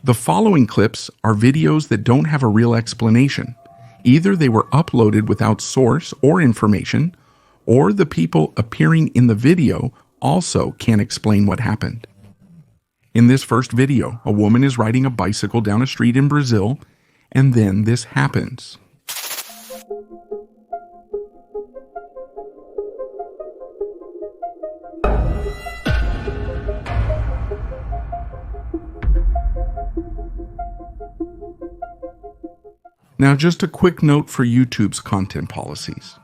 The following clips are videos that don't have a real explanation. Either they were uploaded without source or information, or the people appearing in the video also can't explain what happened. In this first video, a woman is riding a bicycle down a street in Brazil, and then this happens. Now, just a quick note for YouTube's content policies.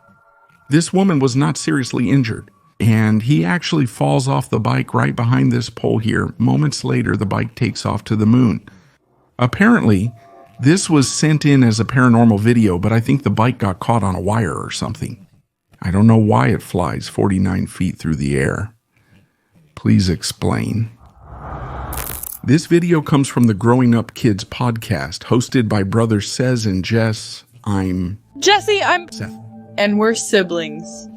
This woman was not seriously injured, and he actually falls off the bike right behind this pole here. Moments later, the bike takes off to the moon. Apparently, this was sent in as a paranormal video, but I think the bike got caught on a wire or something. I don't know why it flies 49 feet through the air. Please explain. This video comes from the Growing Up Kids podcast, hosted by brothers Cez and Jess. I'm Jesse, I'm Seth. And we're siblings.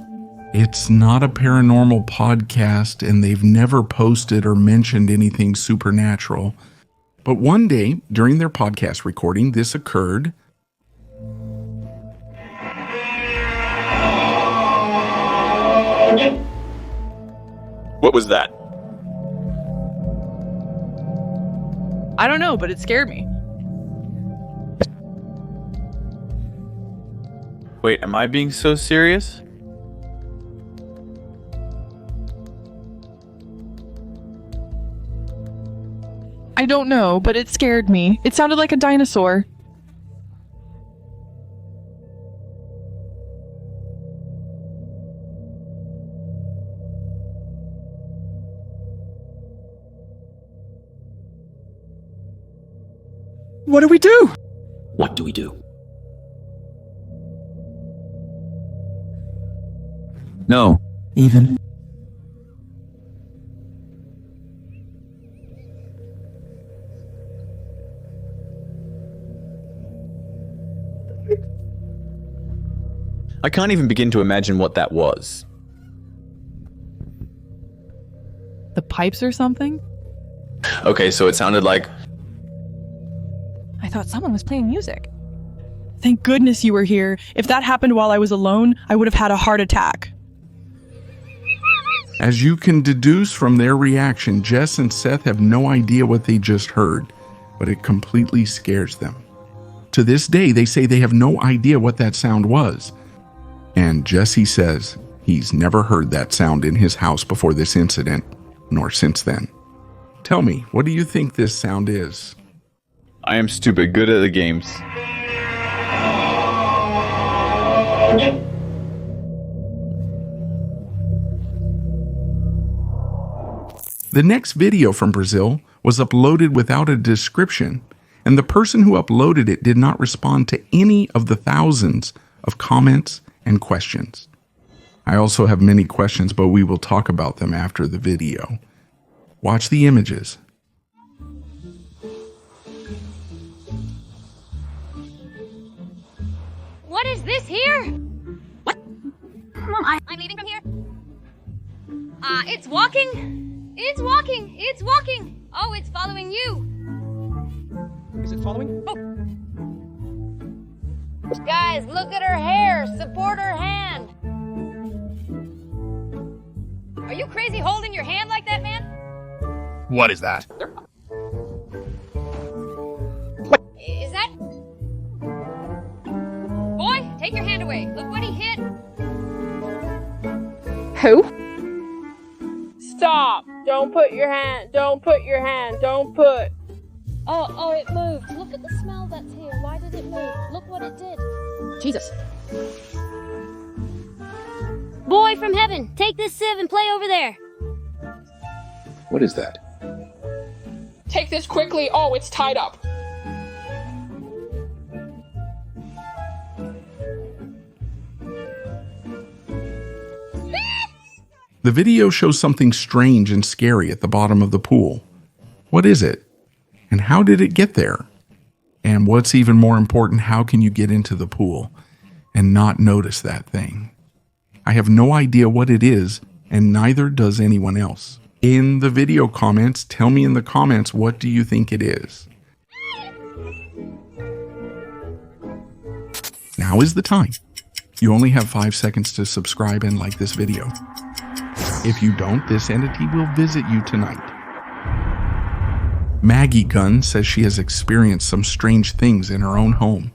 It's not a paranormal podcast, and they've never posted or mentioned anything supernatural. But one day, during their podcast recording, this occurred. What was that? I don't know, but it scared me. Wait, am I being so serious? I don't know, but it scared me. It sounded like a dinosaur. What do we do? What do we do? No. Even. I can't even begin to imagine what that was. The pipes or something? Okay, so it sounded like... I thought someone was playing music. Thank goodness you were here. If that happened while I was alone, I would have had a heart attack. As you can deduce from their reaction, Jess and Seth have no idea what they just heard, but it completely scares them. To this day, they say they have no idea what that sound was. And Jesse says he's never heard that sound in his house before this incident, nor since then. Tell me, what do you think this sound is? I am stupid good at the games. The next video from Brazil was uploaded without a description, and the person who uploaded it did not respond to any of the thousands of comments and questions. I also have many questions, but we will talk about them after the video. Watch the images. What is this here? What? Mom, I'm leaving from here. It's walking. It's walking. It's walking. Oh, it's following you. Is it following? Oh. Guys, look at her hair. Support her hand. Are you crazy holding your hand like that, man? What is that? Is that... Boy, take your hand away. Look what he hit. Who? Stop! Don't put your hand. Don't put your hand. Don't put. Oh, it moved. Look at the smell that's here. Why did it move? Look what it did. Jesus. Boy from heaven, take this sieve and play over there. What is that? Take this quickly. Oh, it's tied up. The video shows something strange and scary at the bottom of the pool. What is it? And how did it get there? And what's even more important, how can you get into the pool and not notice that thing? I have no idea what it is, and neither does anyone else. In the video comments, tell me in the comments, what do you think it is? Now is the time. You only have 5 seconds to subscribe and like this video. If you don't, this entity will visit you tonight. Maggie Gunn says she has experienced some strange things in her own home.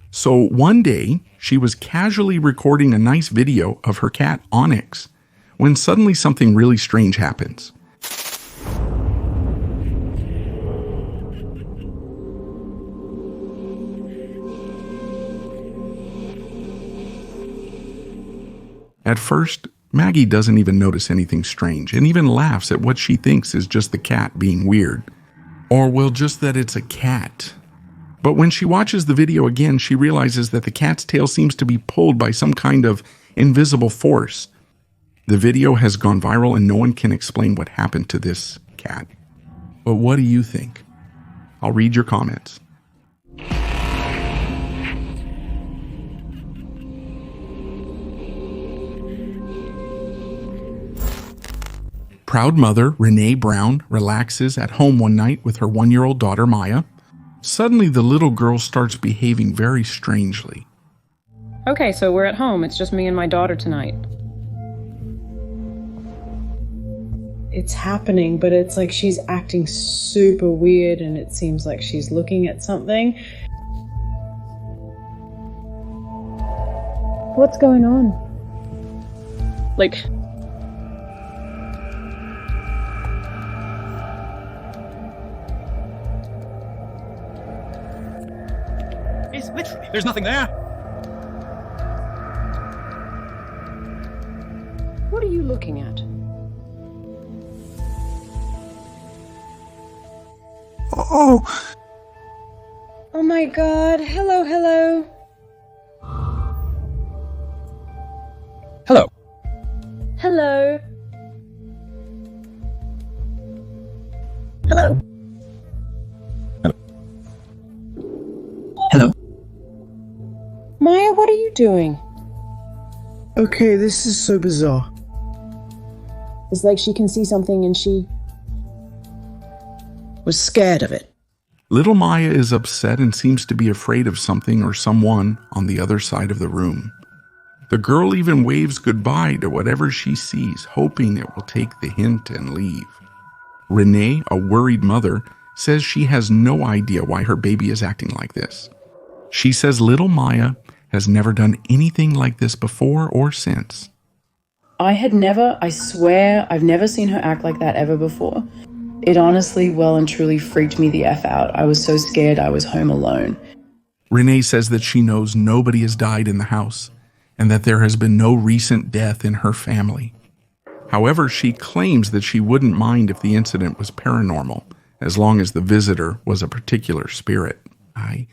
So one day, she was casually recording a nice video of her cat Onyx when suddenly something really strange happens. At first, Maggie doesn't even notice anything strange and even laughs at what she thinks is just the cat being weird. Or, well, just that it's a cat. But when she watches the video again, she realizes that the cat's tail seems to be pulled by some kind of invisible force. The video has gone viral and no one can explain what happened to this cat. But what do you think? I'll read your comments. Proud mother Renee Brown relaxes at home one night with her 1-year-old daughter Maya. Suddenly, the little girl starts behaving very strangely. Okay, so we're at home. It's just me and my daughter tonight. It's happening, but it's like she's acting super weird and it seems like she's looking at something. What's going on? Like, It's literally, there's nothing there. what are you looking at? Oh my god, hello. Hello. Hello. Hello. Hello. Maya, what are you doing? Okay, this is so bizarre. It's like she can see something and she Was scared of it. Little Maya is upset and seems to be afraid of something or someone on the other side of the room. The girl even waves goodbye to whatever she sees, hoping it will take the hint and leave. Renee, a worried mother, says she has no idea why her baby is acting like this. She says little Maya has never done anything like this before or since. I swear, I've never seen her act like that ever before. It honestly, well and truly freaked me the F out. I was so scared I was home alone. Renee says that she knows nobody has died in the house and that there has been no recent death in her family. However, she claims that she wouldn't mind if the incident was paranormal, as long as the visitor was a particular spirit. I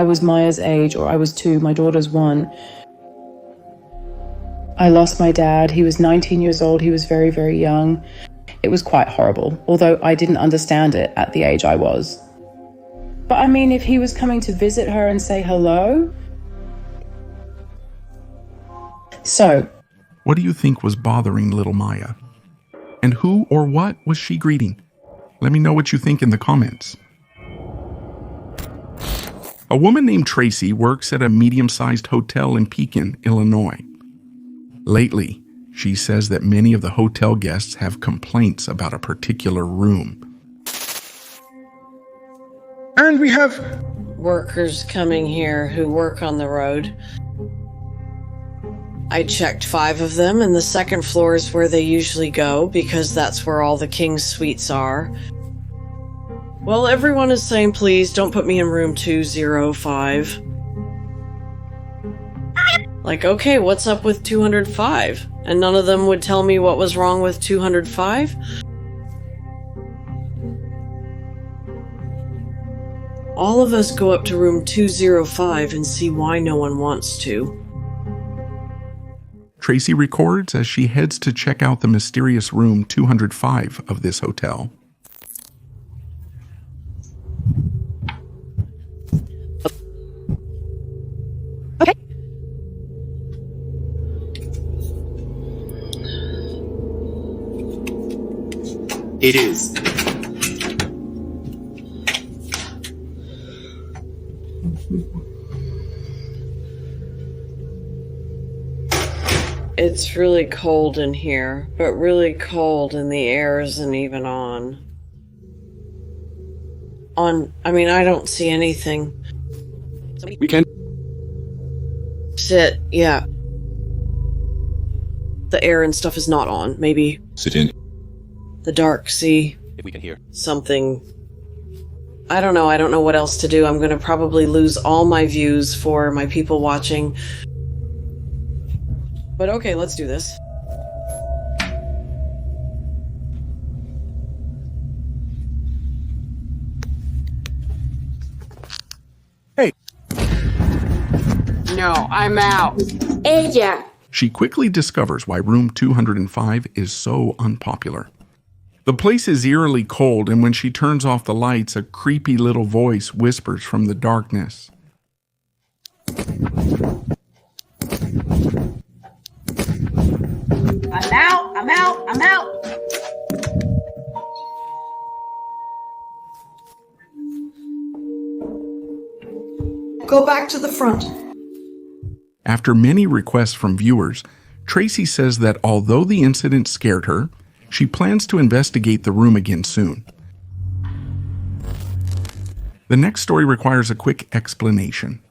was Maya's age, or I was 2, my daughter's 1. I lost my dad. He was 19 years old. He was very, very young. It was quite horrible, although I didn't understand it at the age I was. But I mean, if he was coming to visit her and say hello. So, what do you think was bothering little Maya? And who or what was she greeting? Let me know what you think in the comments. A woman named Tracy works at a medium-sized hotel in Pekin, Illinois. Lately, she says that many of the hotel guests have complaints about a particular room. And we have workers coming here who work on the road. I checked 5 of them, and the second floor is where they usually go, because that's where all the king's suites are. Well, everyone is saying, please don't put me in room 205. Like, okay, what's up with 205? And none of them would tell me what was wrong with 205? All of us go up to room 205 and see why no one wants to. Tracy records as she heads to check out the mysterious room 205 of this hotel. Okay. It is. It's really cold in here, but really cold, and the air isn't even on. I don't see anything. We can Sit, yeah. The air and stuff is not on. Maybe sit in. the dark, see If we can hear. something. I don't know. I don't know what else to do. I'm going to probably lose all my views for my people watching. But okay, let's do this. Hey. No, I'm out. Ella. She quickly discovers why room 205 is so unpopular. The place is eerily cold, and when she turns off the lights, a creepy little voice whispers from the darkness. I'm out, I'm out, I'm out. Go back to the front. After many requests from viewers, Tracy says that although the incident scared her, she plans to investigate the room again soon. The next story requires a quick explanation.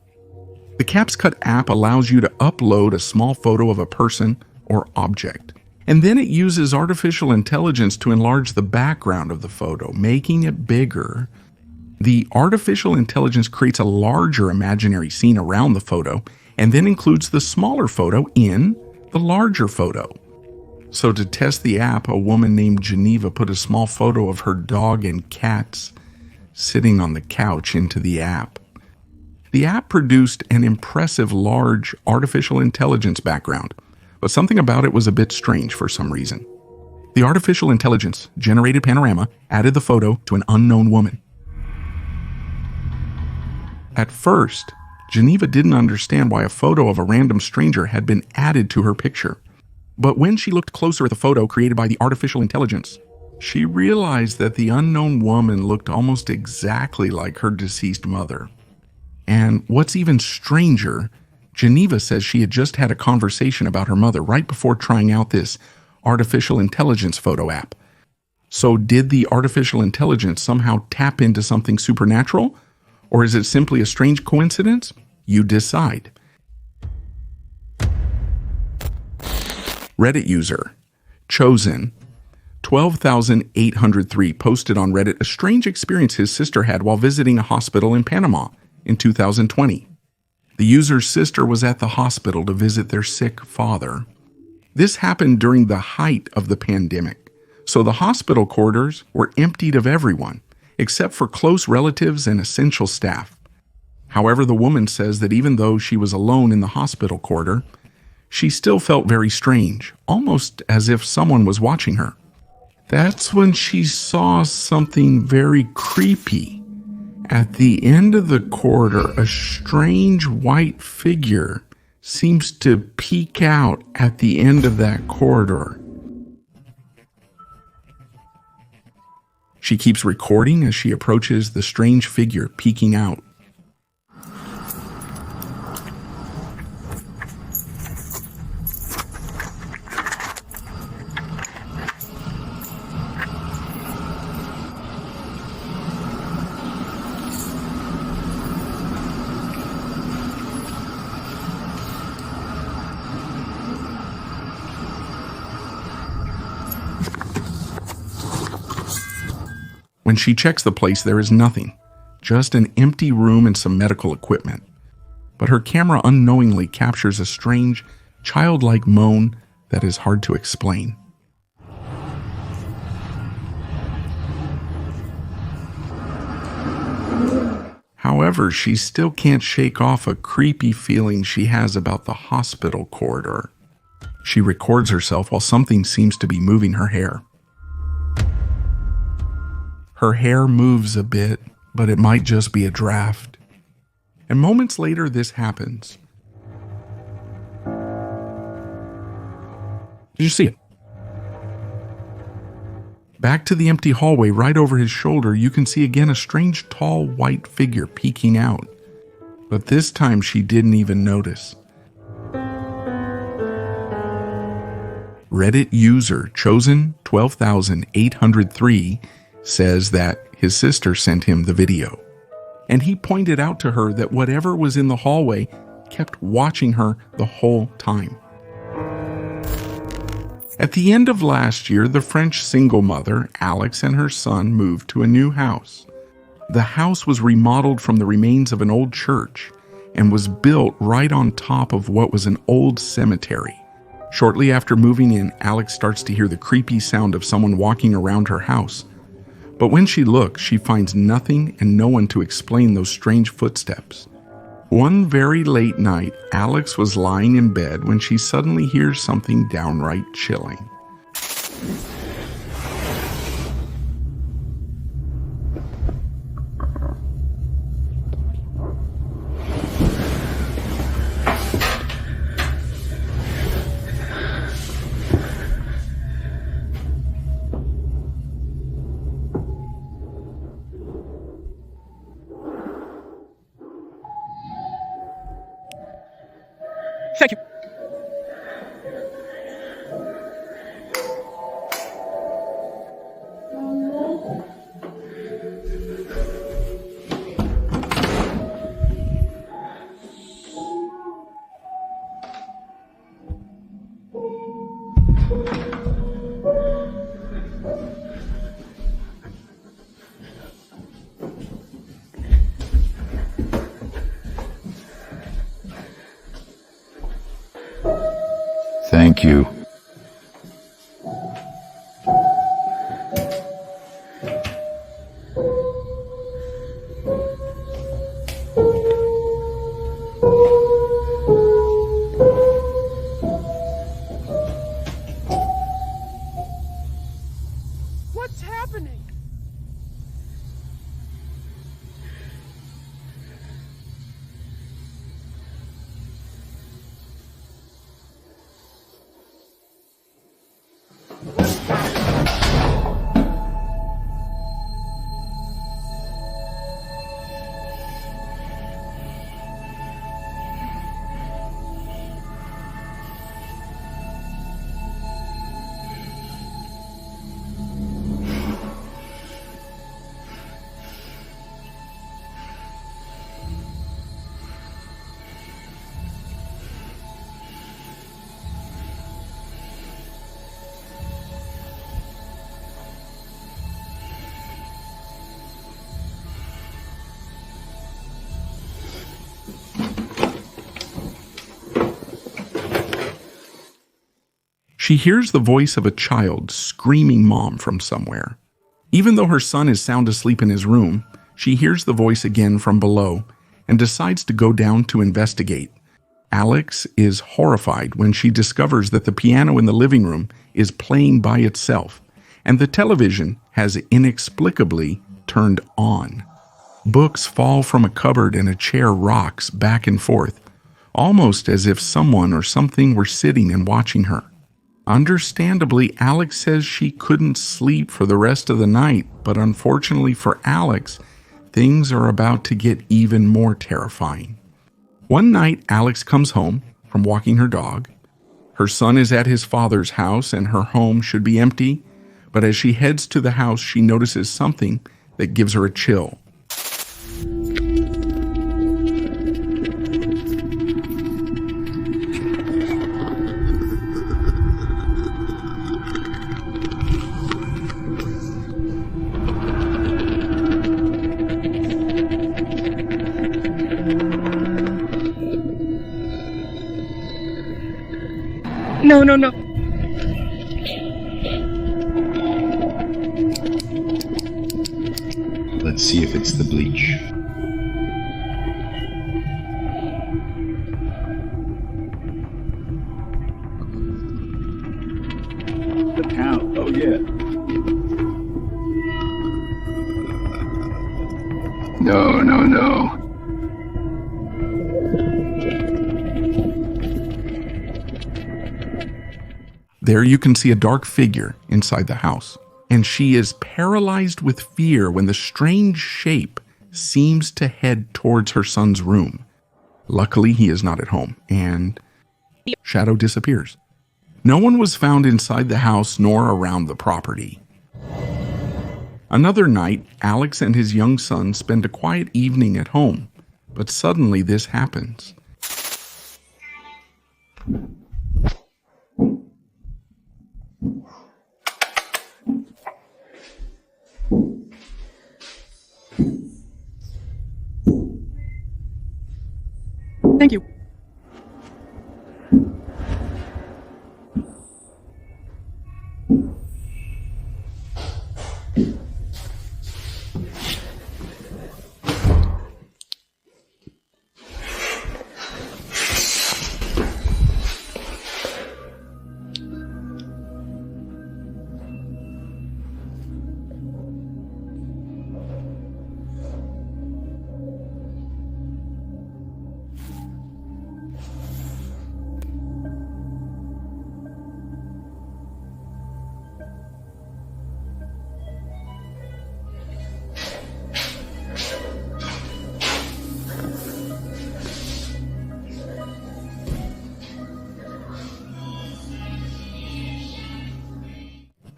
The CapsCut app allows you to upload a small photo of a person or object, and then it uses artificial intelligence to enlarge the background of the photo, making it bigger. The artificial intelligence creates a larger imaginary scene around the photo and then includes the smaller photo in the larger photo. So to test the app, a woman named Geneva put a small photo of her dog and cats sitting on the couch into the app. The app produced an impressive large artificial intelligence background, but something about it was a bit strange for some reason. The artificial intelligence generated panorama added the photo to an unknown woman. At first, Geneva didn't understand why a photo of a random stranger had been added to her picture. But when she looked closer at the photo created by the artificial intelligence, she realized that the unknown woman looked almost exactly like her deceased mother. And what's even stranger, Geneva says she had just had a conversation about her mother right before trying out this artificial intelligence photo app. So did the artificial intelligence somehow tap into something supernatural? Or is it simply a strange coincidence? You decide. Reddit user, Chosen, 12,803 posted on Reddit a strange experience his sister had while visiting a hospital in Panama in 2020. The user's sister was at the hospital to visit their sick father. This happened during the height of the pandemic, so the hospital corridors were emptied of everyone, except for close relatives and essential staff. However, the woman says that even though she was alone in the hospital corridor, she still felt very strange, almost as if someone was watching her. That's when she saw something very creepy. At the end of the corridor, a strange white figure seems to peek out at the end of that corridor. She keeps recording as she approaches the strange figure peeking out. When she checks the place, there is nothing, just an empty room and some medical equipment. But her camera unknowingly captures a strange, childlike moan that is hard to explain. However, she still can't shake off a creepy feeling she has about the hospital corridor. She records herself while something seems to be moving her hair. Her hair moves a bit, but it might just be a draft. And moments later, this happens. Did you see it? Back to the empty hallway, right over his shoulder, you can see again a strange tall white figure peeking out. But this time she didn't even notice. Reddit user chosen12803 says that his sister sent him the video, and he pointed out to her that whatever was in the hallway kept watching her the whole time. At the end of last year, the French single mother, Alex, and her son moved to a new house. The house was remodeled from the remains of an old church and was built right on top of what was an old cemetery. Shortly after moving in, Alex starts to hear the creepy sound of someone walking around her house. But when she looks, she finds nothing and no one to explain those strange footsteps. One very late night, Alex was lying in bed when she suddenly hears something downright chilling. Thank you. Thank you. What's happening? She hears the voice of a child screaming mom from somewhere. Even though her son is sound asleep in his room, she hears the voice again from below and decides to go down to investigate. Alex is horrified when she discovers that the piano in the living room is playing by itself, and the television has inexplicably turned on. Books fall from a cupboard and a chair rocks back and forth, almost as if someone or something were sitting and watching her. Understandably, Alex says she couldn't sleep for the rest of the night, but unfortunately for Alex, things are about to get even more terrifying. One night, Alex comes home from walking her dog. Her son is at his father's house and her home should be empty, but as she heads to the house, she notices something that gives her a chill. No, no, no. Let's see if it's the bleach. The town, oh yeah. No, no, no. There you can see a dark figure inside the house, and she is paralyzed with fear when the strange shape seems to head towards her son's room. Luckily, he is not at home, and Shadow disappears. No one was found inside the house nor around the property. Another night, Alex and his young son spend a quiet evening at home, but suddenly this happens. Thank you.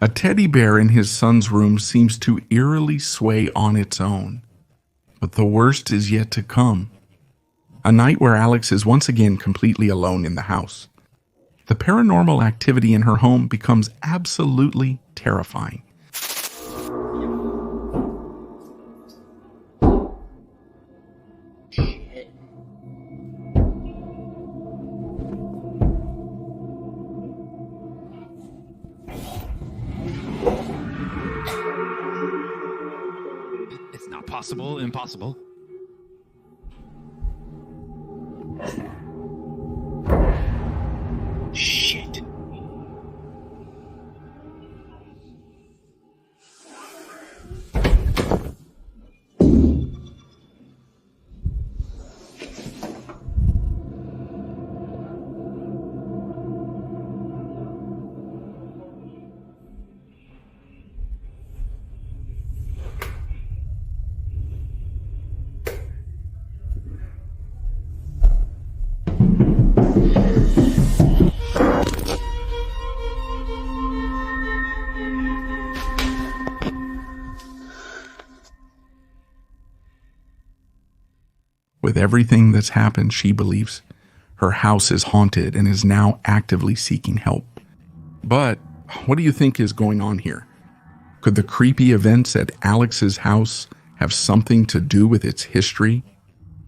A teddy bear in his son's room seems to eerily sway on its own. But the worst is yet to come. A night where Alex is once again completely alone in the house. The paranormal activity in her home becomes absolutely terrifying. It's not possible, impossible. Shit. With everything that's happened, she believes her house is haunted and is now actively seeking help. But what do you think is going on here? Could the creepy events at Alex's house have something to do with its history?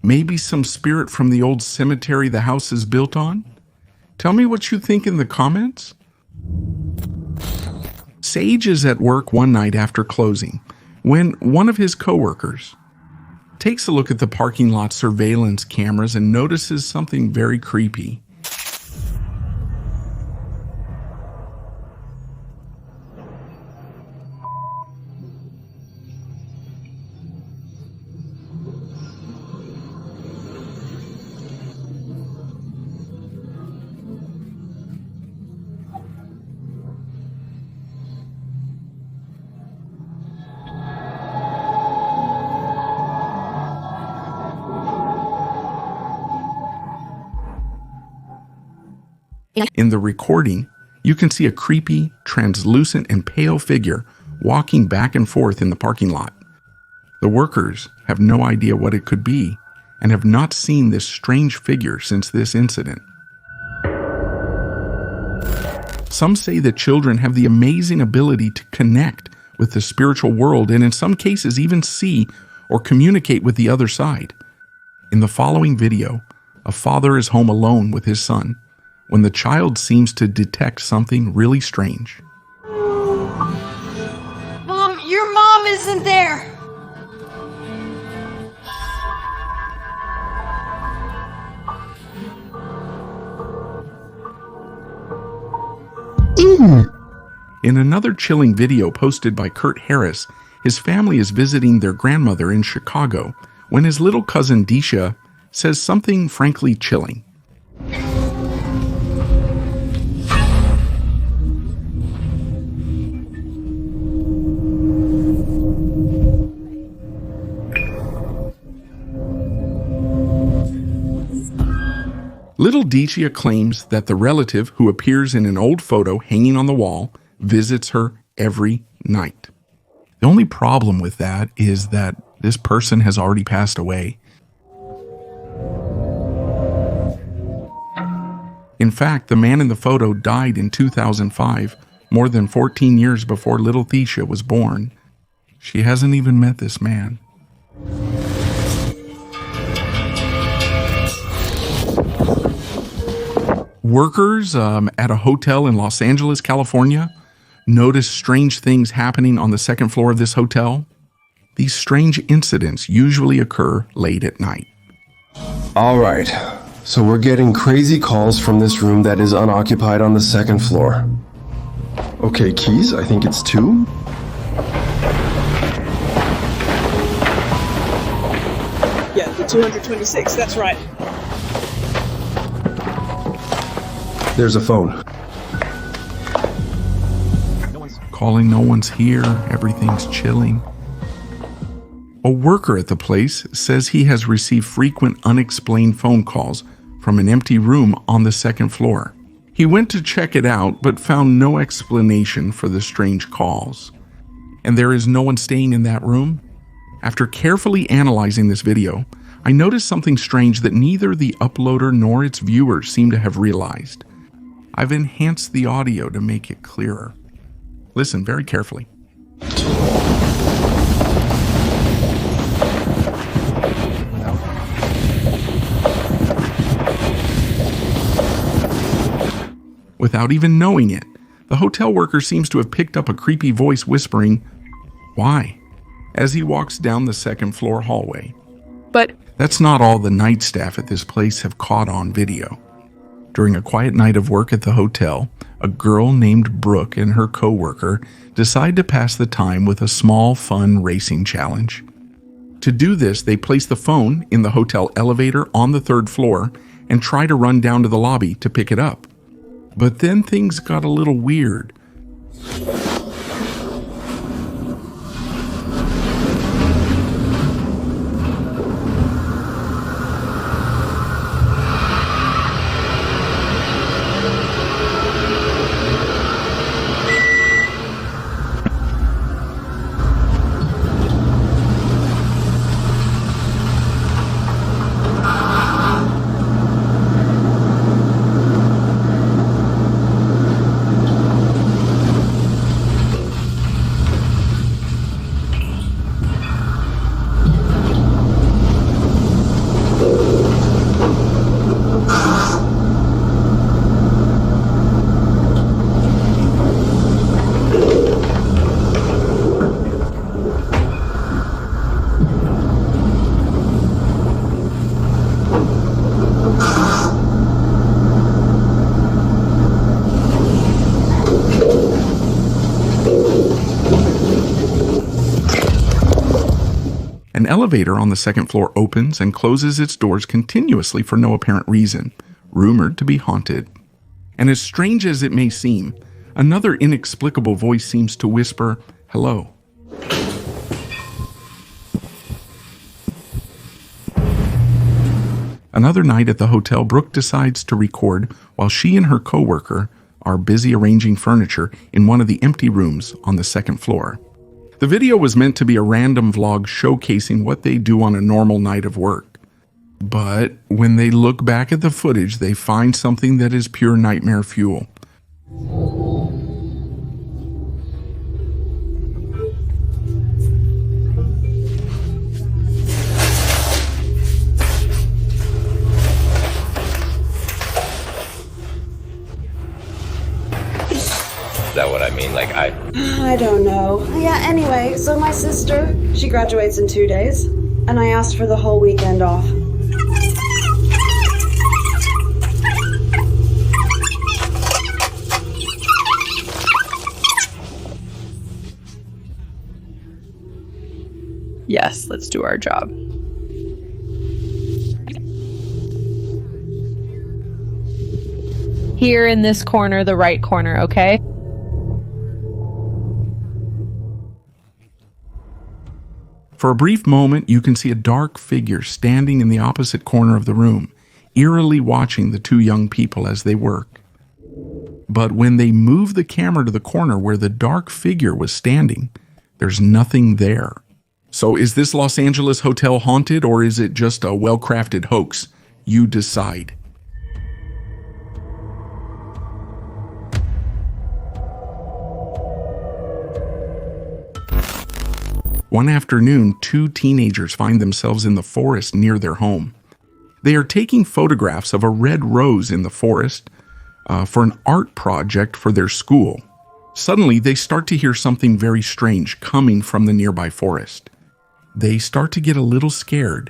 Maybe some spirit from the old cemetery the house is built on? Tell me what you think in the comments. Sage is at work one night after closing when one of his coworkers takes a look at the parking lot surveillance cameras and notices something very creepy. In the recording, you can see a creepy, translucent, and pale figure walking back and forth in the parking lot. The workers have no idea what it could be and have not seen this strange figure since this incident. Some say that children have the amazing ability to connect with the spiritual world and in some cases even see or communicate with the other side. In the following video, a father is home alone with his son when the child seems to detect something really strange. Mom, your mom isn't there! In another chilling video posted by Kurt Harris, his family is visiting their grandmother in Chicago when his little cousin Disha says something frankly chilling. Little Decia claims that the relative who appears in an old photo hanging on the wall visits her every night. The only problem with that is that this person has already passed away. In fact, the man in the photo died in 2005, more than 14 years before little Decia was born. She hasn't even met this man. Workers at a hotel in Los Angeles, California, noticed strange things happening on the second floor of this hotel. These strange incidents usually occur late at night. All right, so we're getting crazy calls from this room that is unoccupied on the second floor. Okay, keys, I think it's 2. Yeah, the 226, that's right. There's a phone. Calling, no one's here, everything's chilling. A worker at the place says he has received frequent unexplained phone calls from an empty room on the second floor. He went to check it out, but found no explanation for the strange calls. And there is no one staying in that room? After carefully analyzing this video, I noticed something strange that neither the uploader nor its viewers seem to have realized. I've enhanced the audio to make it clearer. Listen very carefully. Without even knowing it, the hotel worker seems to have picked up a creepy voice whispering, "Why?" as he walks down the second floor hallway. But that's not all the night staff at this place have caught on video. During a quiet night of work at the hotel, a girl named Brooke and her co-worker decide to pass the time with a small, fun racing challenge. To do this, they place the phone in the hotel elevator on the 3rd floor and try to run down to the lobby to pick it up. But then things got a little weird. An elevator on the second floor opens and closes its doors continuously for no apparent reason, rumored to be haunted. And as strange as it may seem, another inexplicable voice seems to whisper, "Hello." Another night at the hotel, Brooke decides to record while she and her coworker are busy arranging furniture in one of the empty rooms on the second floor. The video was meant to be a random vlog showcasing what they do on a normal night of work. But when they look back at the footage, they find something that is pure nightmare fuel. Is that what I mean? Like, I don't know. Yeah, anyway, so my sister, she graduates in 2 days, and I asked for the whole weekend off. yes, let's do our job. Here in this corner, the right corner, okay? For a brief moment, you can see a dark figure standing in the opposite corner of the room. eerily watching the two young people as they work. But when they move the camera to the corner where the dark figure was standing, there's nothing there. So is this Los Angeles hotel haunted, or is it just a well-crafted hoax? You decide. One afternoon, two teenagers find themselves in the forest near their home. They are taking photographs of a red rose in the forest for an art project for their school. Suddenly, they start to hear something very strange coming from the nearby forest. They start to get a little scared,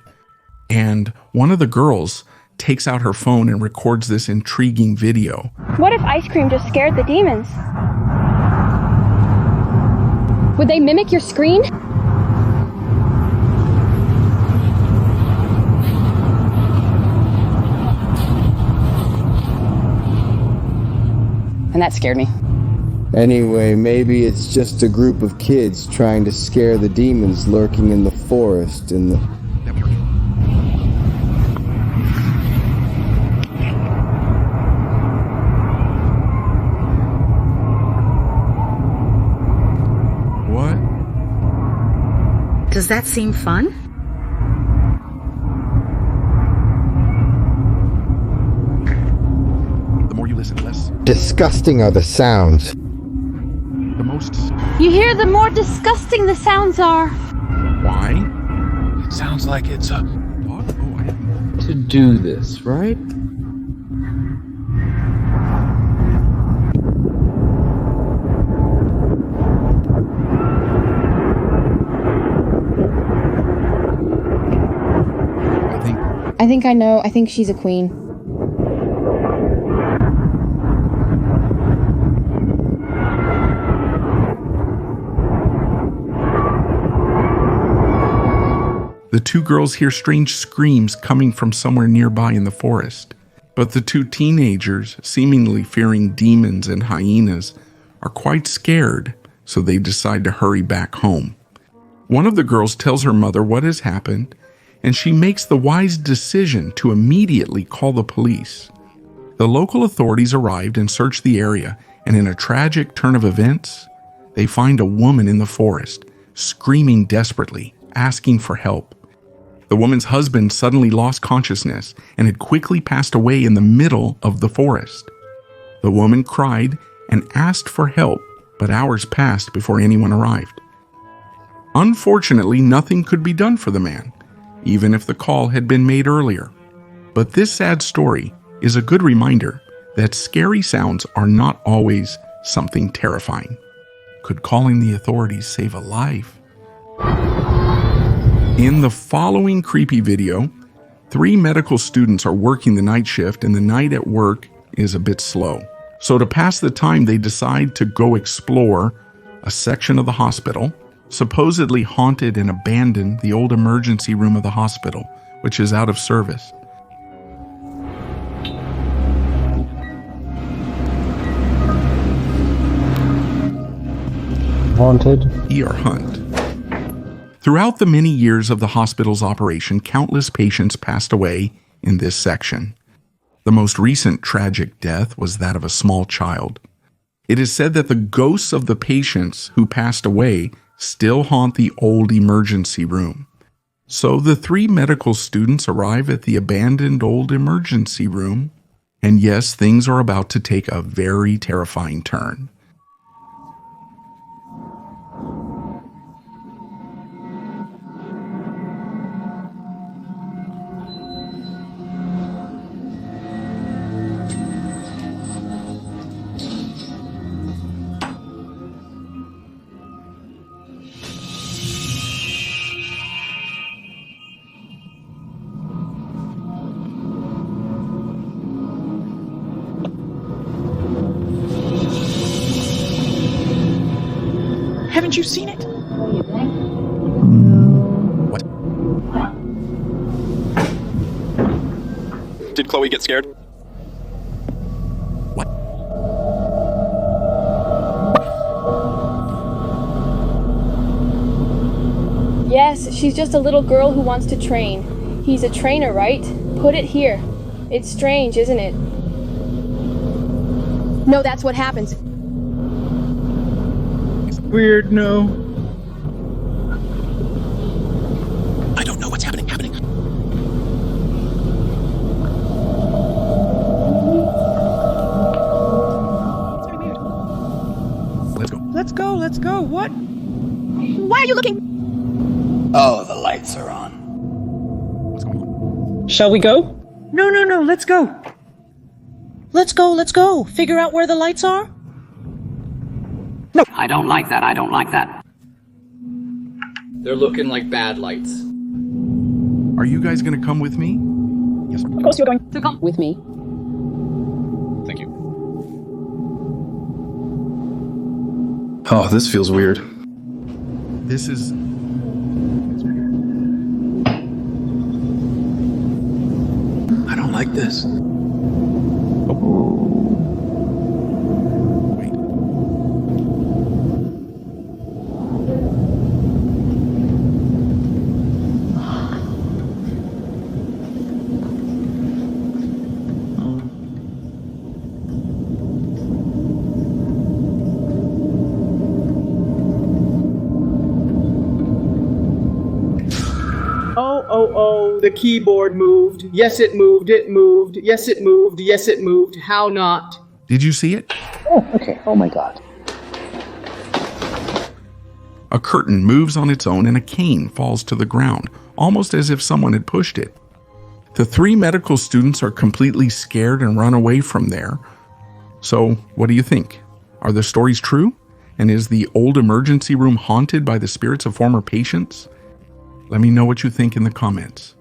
and one of the girls takes out her phone and records this intriguing video. What if ice cream just scared the demons? Would they mimic your screen? And that scared me. Anyway, maybe it's just a group of kids trying to scare the demons lurking in the forest in the... What? Does that seem fun? The more you listen, the less. Disgusting are the sounds. The most. You hear, the more disgusting the sounds are. Why? It sounds like it's a... What? Oh, I haven't. To do this, right? I think I know. I think she's a queen. The two girls hear strange screams coming from somewhere nearby in the forest. But the two teenagers, seemingly fearing demons and hyenas, are quite scared, so they decide to hurry back home. One of the girls tells her mother what has happened, and she makes the wise decision to immediately call the police. The local authorities arrived and searched the area, and in a tragic turn of events, they find a woman in the forest, screaming desperately, asking for help. The woman's husband suddenly lost consciousness and had quickly passed away in the middle of the forest. The woman cried and asked for help, but hours passed before anyone arrived. Unfortunately, nothing could be done for the man, even if the call had been made earlier. But this sad story is a good reminder that scary sounds are not always something terrifying. Could calling the authorities save a life? In the following creepy video, 3 medical students are working the night shift and the night at work is a bit slow. So to pass the time, they decide to go explore a section of the hospital, supposedly haunted and abandoned, the old emergency room of the hospital, which is out of service. Haunted? ER Hunt. Throughout the many years of the hospital's operation, countless patients passed away in this section. The most recent tragic death was that of a small child. It is said that the ghosts of the patients who passed away still haunt the old emergency room. So the 3 medical students arrive at the abandoned old emergency room, and yes, things are about to take a very terrifying turn. Haven't you seen it? What? Did Chloe get scared? What? Yes, she's just a little girl who wants to train. He's a trainer, right? Put it here. It's strange, isn't it? No, that's what happens. Weird, no. I don't know what's happening. Let's go. What? Why are you looking? Oh, the lights are on. What's going on? Shall we go? No, let's go. Let's go. Figure out where the lights are? No. I don't like that. They're looking like bad lights. Are you guys going to come with me? Yes. Of course you're going to come With me. Thank you. Oh, this feels weird. This is... I don't like this. Wait. Oh, the keyboard moved. Yes, it moved. Yes, it moved. How not? Did you see it? Oh, okay. Oh my god. A curtain moves on its own and a cane falls to the ground, almost as if someone had pushed it. The 3 medical students are completely scared and run away from there. So, what do you think? Are the stories true? And is the old emergency room haunted by the spirits of former patients? Let me know what you think in the comments.